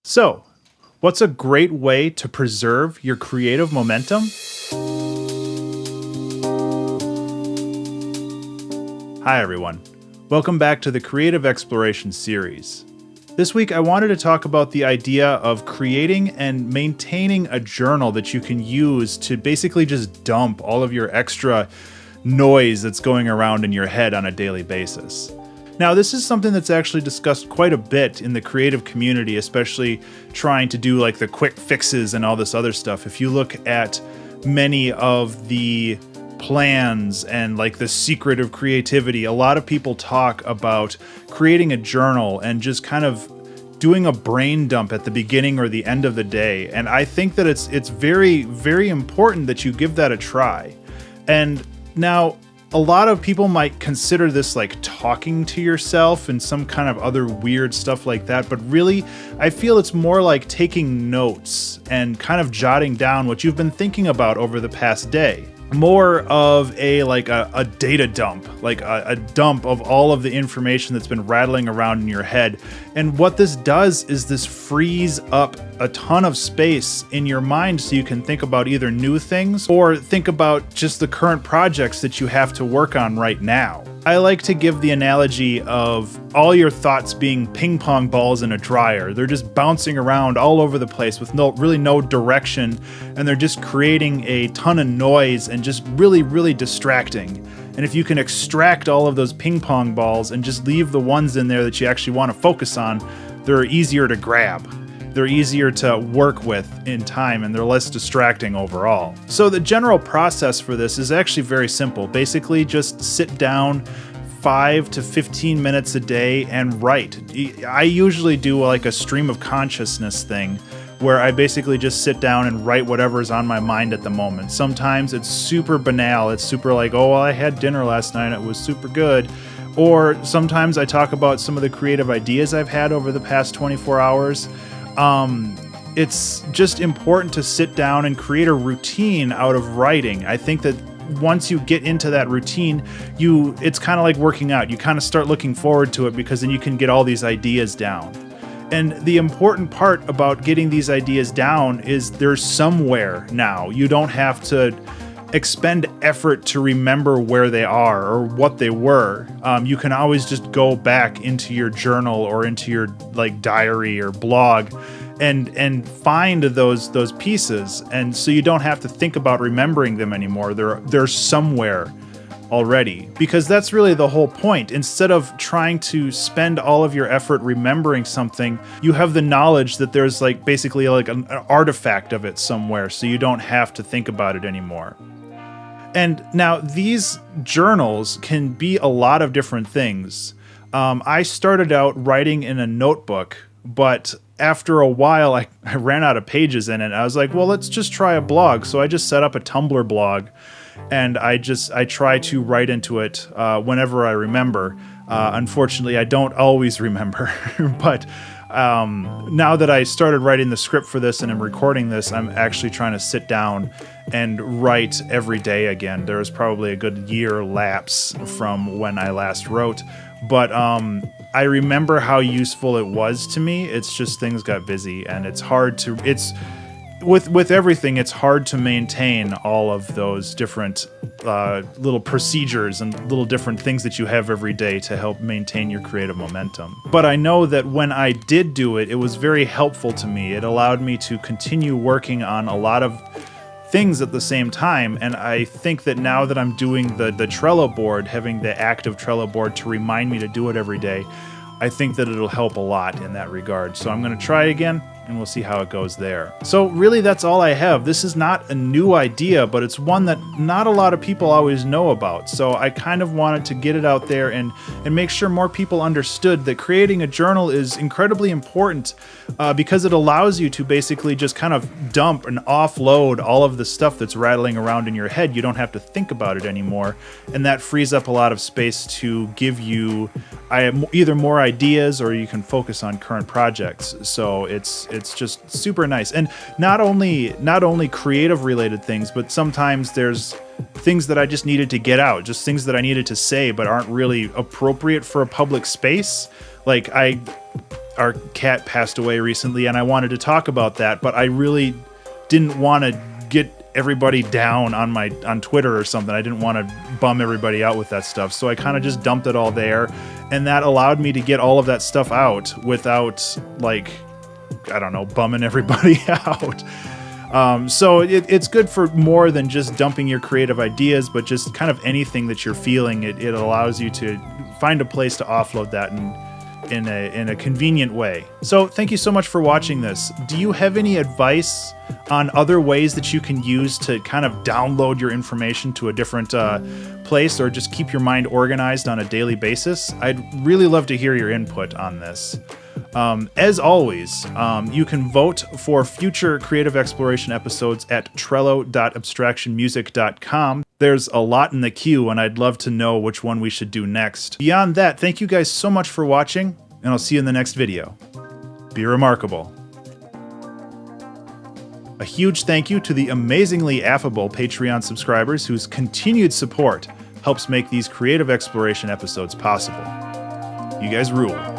So, what's a great way to preserve your creative momentum? Hi, everyone. Welcome back to the Creative Exploration series. This week, I wanted to talk about the idea of creating and maintaining a journal that you can use to basically just dump all of your extra noise that's going around in your head on a daily basis. Now, this is something that's actually discussed quite a bit in the creative community, especially trying to do like the quick fixes and all this other stuff. If you look at many of the plans and like the secret of creativity, a lot of people talk about creating a journal and just kind of doing a brain dump at the beginning or the end of the day. And I think that it's very, very important that you give that a try. And now, a lot of people might consider this like talking to yourself and some kind of other weird stuff like that, but really, I feel it's more like taking notes and kind of jotting down what you've been thinking about over the past day. More of a data dump, like a dump of all of the information that's been rattling around in your head. And what this does is this frees up a ton of space in your mind so you can think about either new things or think about just the current projects that you have to work on right now. I like to give the analogy of all your thoughts being ping pong balls in a dryer. They're just bouncing around all over the place with no direction, and they're just creating a ton of noise and just really, really distracting. And if you can extract all of those ping pong balls and just leave the ones in there that you actually want to focus on, they're easier to grab. They're easier to work with in time, and they're less distracting overall. So the general process for this is actually very simple. Basically, just sit down 5 to 15 minutes a day and write. I usually do like a stream of consciousness thing where I basically just sit down and write whatever's on my mind at the moment. Sometimes it's super banal. It's super like, oh, well, I had dinner last night. It was super good. Or sometimes I talk about some of the creative ideas I've had over the past 24 hours. It's just important to sit down and create a routine out of writing. I think that once you get into that routine, it's kind of like working out. You kind of start looking forward to it because then you can get all these ideas down. And the important part about getting these ideas down is they're somewhere now. You don't have to expend effort to remember where they are or what they were. You can always just go back into your journal or into your like diary or blog and find those pieces. And so you don't have to think about remembering them anymore. They're somewhere already, because that's really the whole point. Instead of trying to spend all of your effort remembering something, you have the knowledge that there's like basically like an artifact of it somewhere, so you don't have to think about it anymore. And now these journals can be a lot of different things. I started out writing in a notebook, but after a while I ran out of pages in it. I was like, well, let's just try a blog. So I just set up a Tumblr blog, and I try to write into it whenever I remember. Unfortunately, I don't always remember, but now that I started writing the script for this and I'm recording this, I'm actually trying to sit down and write every day again. There was probably a good year lapse from when I last wrote, but I remember how useful it was to me. It's just things got busy, and it's hard to, with everything, it's hard to maintain all of those different little procedures and little different things that you have every day to help maintain your creative momentum. But I know that when I did do it, it was very helpful to me. It allowed me to continue working on a lot of things at the same time. And I think that now that I'm doing the Trello board, having the active Trello board to remind me to do it every day, I think that it'll help a lot in that regard. So I'm going to try again, and we'll see how it goes there. So really, that's all I have. This is not a new idea, but it's one that not a lot of people always know about. So I kind of wanted to get it out there and make sure more people understood that creating a journal is incredibly important because it allows you to basically just kind of dump and offload all of the stuff that's rattling around in your head. You don't have to think about it anymore, and that frees up a lot of space to give you either more ideas, or you can focus on current projects. So it's just super nice. And not only creative related things, but sometimes there's things that I just needed to get out, just things that I needed to say but aren't really appropriate for a public space. Like our cat passed away recently, and I wanted to talk about that, but I really didn't want to get everybody down on Twitter or something. I didn't want to bum everybody out with that stuff, so I kind of just dumped it all there, and that allowed me to get all of that stuff out without, like, I don't know, bumming everybody out. So it's good for more than just dumping your creative ideas, but just kind of anything that you're feeling. It allows you to find a place to offload that in a convenient way. So thank you so much for watching this. Do you have any advice on other ways that you can use to kind of download your information to a different place, or just keep your mind organized on a daily basis? I'd really love to hear your input on this. As always, you can vote for future Creative Exploration episodes at trello.abstractionmusic.com. There's a lot in the queue, and I'd love to know which one we should do next. Beyond that, thank you guys so much for watching, and I'll see you in the next video. Be remarkable. A huge thank you to the amazingly affable Patreon subscribers whose continued support helps make these Creative Exploration episodes possible. You guys rule.